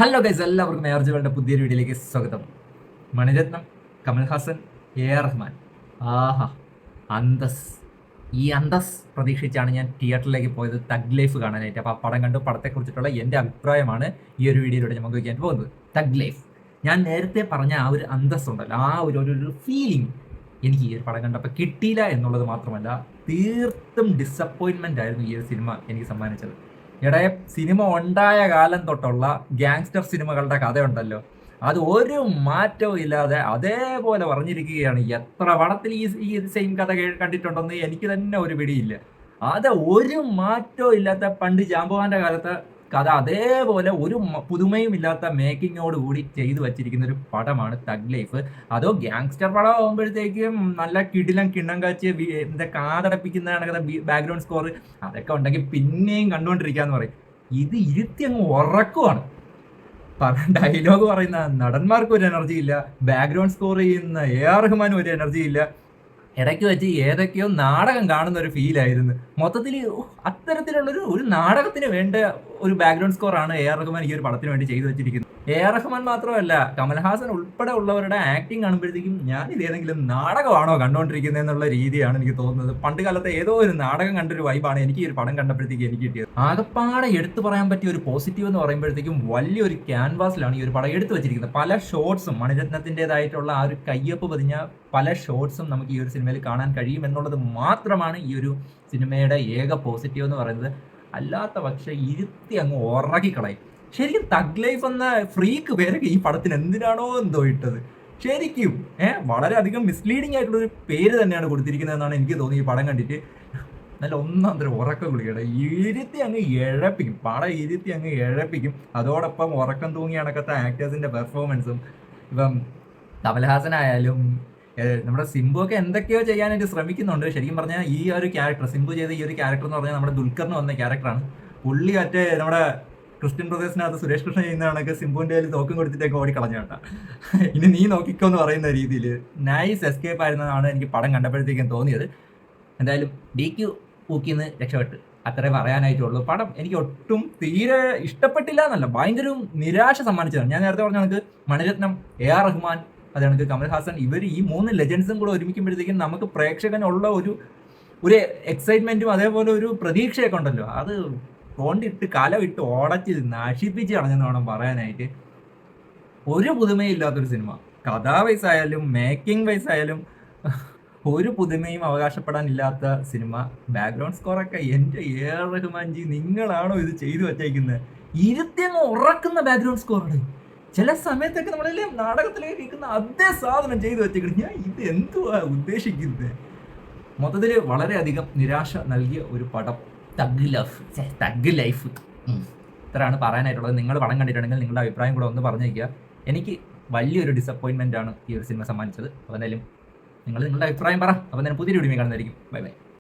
Hello guys, എല്ലാവർക്കും ARJവേൾഡിന്റെ പുതിയൊരു വീഡിയോയിലേക്ക് സ്വാഗതം. മണിരത്നം, കമൽഹാസൻ, AR റഹ്മാൻ. ആഹാ, അന്തസ്. ഈ അന്തസ് പ്രതീക്ഷിച്ചാണ് ഞാൻ തിയേറ്ററിലേക്ക് പോയത് തഗ് ലൈഫ് കാണാനായിട്ട്. അപ്പോൾ ആ പടം കണ്ടു, പടത്തെക്കുറിച്ചിട്ടുള്ള എൻ്റെ അഭിപ്രായമാണ് ഈ ഒരു വീഡിയോയിലൂടെ ഞാൻ പങ്കുവയ്ക്കാൻ പോകുന്നത്. Thug life. ഞാൻ നേരത്തെ പറഞ്ഞ ആ ഒരു അന്തസ് ഉണ്ടല്ലോ, ആ ഒരു ഫീലിംഗ് എനിക്ക് ഈ ഒരു പടം കണ്ടപ്പോൾ കിട്ടിയില്ല എന്നുള്ളത് മാത്രമല്ല, തീർത്തും ഡിസപ്പോയിൻമെൻ്റ് ആയിരുന്നു ഈ ഒരു സിനിമ എനിക്ക് സമ്മാനിച്ചത്. ഇവിടെ സിനിമ ഉണ്ടായ കാലം തൊട്ടുള്ള ഗ്യാങ്സ്റ്റർ സിനിമകളുടെ കഥയുണ്ടല്ലോ, അത് ഒരു മാറ്റവും ഇല്ലാതെ അതേപോലെ പറഞ്ഞിരിക്കുകയാണ്. എത്ര പടത്തിൽ ഈ സെയിം കഥ കണ്ടിട്ടുണ്ടെന്ന് എനിക്ക് തന്നെ ഒരു പിടിയില്ല. അത് ഒരു മാറ്റവും ഇല്ലാത്ത പണ്ട് ജാമ്പവാന്റെ കാലത്തെ കഥ അതേപോലെ ഒരു പുതുമയും ഇല്ലാത്ത മേക്കിങ്ങോട് കൂടി ചെയ്തു വച്ചിരിക്കുന്ന ഒരു പടമാണ് തഗ് ലൈഫ്. അതോ ഗ്യാങ്സ്റ്റർ പടം ആകുമ്പോഴത്തേക്കും നല്ല കിടിലം കിണ്ണം കാച്ച് എന്താ കാതടപ്പിക്കുന്ന ബാക്ക്ഗ്രൗണ്ട് സ്കോർ അതൊക്കെ ഉണ്ടെങ്കിൽ പിന്നെയും കണ്ടുകൊണ്ടിരിക്കാന്ന് പറയും. ഇത് ഇരുത്തി അങ്ങ് ഉറക്കുവാണ്. ഡയലോഗ് പറയുന്ന നടന്മാർക്ക് ഒരു എനർജി ഇല്ല, ബാക്ക്ഗ്രൗണ്ട് സ്കോർ ചെയ്യുന്ന AR റഹ്മാനും ഒരു എനർജി ഇല്ല. ഇടയ്ക്ക് വെച്ച് ഏതൊക്കെയോ നാടകം കാണുന്ന ഒരു ഫീലായിരുന്നു. മൊത്തത്തിൽ അത്തരത്തിലുള്ളൊരു നാടകത്തിന് വേണ്ട ഒരു ബാക്ക്ഗ്രൗണ്ട് സ്കോറാണ് AR റഹ്മാൻ ഈ ഒരു പടത്തിന് വേണ്ടി ചെയ്തു വെച്ചിരിക്കുന്നത്. AR റഹ്മാൻ മാത്രമല്ല, കമൽഹാസൻ ഉൾപ്പെടെ ഉള്ളവരുടെ ആക്ടിങ് കാണുമ്പോഴത്തേക്കും ഞാൻ ഇത് ഏതെങ്കിലും നാടകമാണോ കണ്ടുകൊണ്ടിരിക്കുന്നത് എന്നുള്ള രീതിയാണ് എനിക്ക് തോന്നുന്നത്. പണ്ട് കാലത്തെ ഏതോ ഒരു നാടകം കണ്ടൊരു വൈബാണ് എനിക്ക് ഈ ഒരു പടം കണ്ടപ്പോഴത്തേക്ക് എനിക്ക് കിട്ടിയത്. ആകപ്പാടെ എടുത്തു പറയാൻ പറ്റിയ ഒരു പോസിറ്റീവ് എന്ന് പറയുമ്പോഴത്തേക്കും വലിയൊരു ക്യാൻവാസിലാണ് ഈ ഒരു പടം എടുത്തു വെച്ചിരിക്കുന്നത്. പല ഷോട്ട്സും മണിരത്നത്തിൻ്റെതായിട്ടുള്ള ആ ഒരു കയ്യൊപ്പ് പതിഞ്ഞ പല ഷോട്ട്സും നമുക്ക് ഈ ഒരു സിനിമയിൽ കാണാൻ കഴിയും എന്നുള്ളത് മാത്രമാണ് ഈ ഒരു സിനിമയുടെ ഏക പോസിറ്റീവ് എന്ന് പറയുന്നത്. അല്ലാത്ത പക്ഷേ ഇരുത്തി അങ്ങ് ഉറക്കിക്കളയും. ശരിക്കും തഗ് ലൈഫ് എന്ന ഫ്രീക്ക് പേരൊക്കെ ഈ പടത്തിന് എന്തിനാണോ എന്തോ ഇട്ടത്. ശരിക്കും വളരെയധികം മിസ്ലീഡിങ് ആയിട്ടുള്ളൊരു പേര് തന്നെയാണ് കൊടുത്തിരിക്കുന്നതെന്നാണ് എനിക്ക് തോന്നി. ഈ പടം കണ്ടിട്ട് നല്ല ഒന്നാം തരം ഉറക്കം കുളിക്കട്ടെ, ഇരുത്തി അങ്ങ് ഇഴപ്പിക്കും, പടം ഇരുത്തി അങ്ങ് ഇഴപ്പിക്കും. അതോടൊപ്പം ഉറക്കം തൂങ്ങി നടക്കത്ത ആക്ടേഴ്സിന്റെ പെർഫോമൻസും, ഇപ്പം കമൽഹാസനായാലും നമ്മുടെ സിംബു ഒക്കെ എന്തൊക്കെയോ ചെയ്യാനായിട്ട് ശ്രമിക്കുന്നുണ്ട്. ശരിക്കും പറഞ്ഞാൽ ഈ ഒരു ക്യാരക്ടർ, സിംബു ചെയ്ത ഈ ഒരു ക്യാരക്ടർ എന്ന് പറഞ്ഞാൽ നമ്മുടെ ദുൽഖറിന് വന്ന ക്യാരക്ടറാണ്. പുള്ളി മറ്റേ നമ്മുടെ ക്രിസ്ത്യൻ ബ്രദേഴ്സിനകത്ത് സുരേഷ് കൃഷ്ണ ചെയ്യുന്നതാണൊക്കെ സിംബുവിൻ്റെ കയ്യിൽ തോക്കും കൊടുത്തിട്ടൊക്കെ ഓടിക്കളഞ്ഞ കേട്ടാ. ഇനി നീ നോക്കിക്കോ എന്ന് പറയുന്ന രീതിയിൽ നൈസ് എസ്കേപ്പ് ആയിരുന്നതാണ് എനിക്ക് പടം കണ്ടപ്പോഴത്തേക്കും തോന്നിയത്. എന്തായാലും DQ ഊക്കിന്ന് രക്ഷപ്പെട്ട്, അത്രേ പറയാനായിട്ടുള്ളൂ. പടം എനിക്ക് ഒട്ടും തീരെ ഇഷ്ടപ്പെട്ടില്ല എന്നല്ല, ഭയങ്കര നിരാശ സമ്മാനിച്ചതാണ്. ഞാൻ നേരത്തെ പറഞ്ഞ കണക്ക് മണിരത്നം, AR റഹ്മാൻ, അത് കണക്ക് കമൽഹാസൻ, ഇവർ ഈ 3 ലെജൻസും കൂടെ ഒരുമിക്കുമ്പോഴത്തേക്കും നമുക്ക് പ്രേക്ഷകനുള്ള ഒരു എക്സൈറ്റ്മെന്റും അതേപോലെ ഒരു പ്രതീക്ഷയൊക്കെ ഉണ്ടല്ലോ, അത് കൊണ്ടിട്ട് കലവിട്ട് ഓടച്ച് നശിപ്പിച്ച് കളഞ്ഞെന്ന് വേണം പറയാനായിട്ട്. ഒരു പുതുമയും ഇല്ലാത്തൊരു സിനിമ. കഥാ വൈസ് ആയാലും മേക്കിംഗ് വൈസ് ആയാലും ഒരു പുതുമയും അവകാശപ്പെടാനില്ലാത്ത സിനിമ. ബാക്ക്ഗ്രൗണ്ട് സ്കോറൊക്കെ എൻ്റെ AR റഹ്മാൻജി, നിങ്ങളാണോ ഇത് ചെയ്തു വച്ചേക്കുന്നത്? ഇരുത്തി അങ്ങ് ഉറക്കുന്ന ബാക്ക്ഗ്രൗണ്ട് സ്കോറാണ്. ചില സമയത്തൊക്കെ നമ്മളെല്ലാം നാടകത്തിലേക്ക് കേൾക്കുന്ന അതേ സാധനം ചെയ്തു വെച്ചേക്കുന്നത്. ഞാൻ ഇത് എന്തുവാ ഉദ്ദേശിക്കുന്നത്? മൊത്തത്തിൽ വളരെയധികം നിരാശ നൽകിയ ഒരു പടം തഗ് ലൈഫ്. ഇത്രയാണ് പറയാനായിട്ടുള്ളത്. നിങ്ങൾ പടം കണ്ടിട്ടുണ്ടെങ്കിൽ നിങ്ങളുടെ അഭിപ്രായം കൂടെ ഒന്ന് പറഞ്ഞേക്കുക. എനിക്ക് വലിയൊരു ഡിസപ്പോയിൻമെൻ്റ് ആണ് ഈ ഒരു സിനിമ സമ്മാനിച്ചത്. അപ്പോൾ എന്തായാലും നിങ്ങൾ നിങ്ങളുടെ അഭിപ്രായം പറ. അപ്പോൾ എന്തായാലും പുതിയൊരു വീഡിയോ കാണുന്നതായിരിക്കും. Bye bye.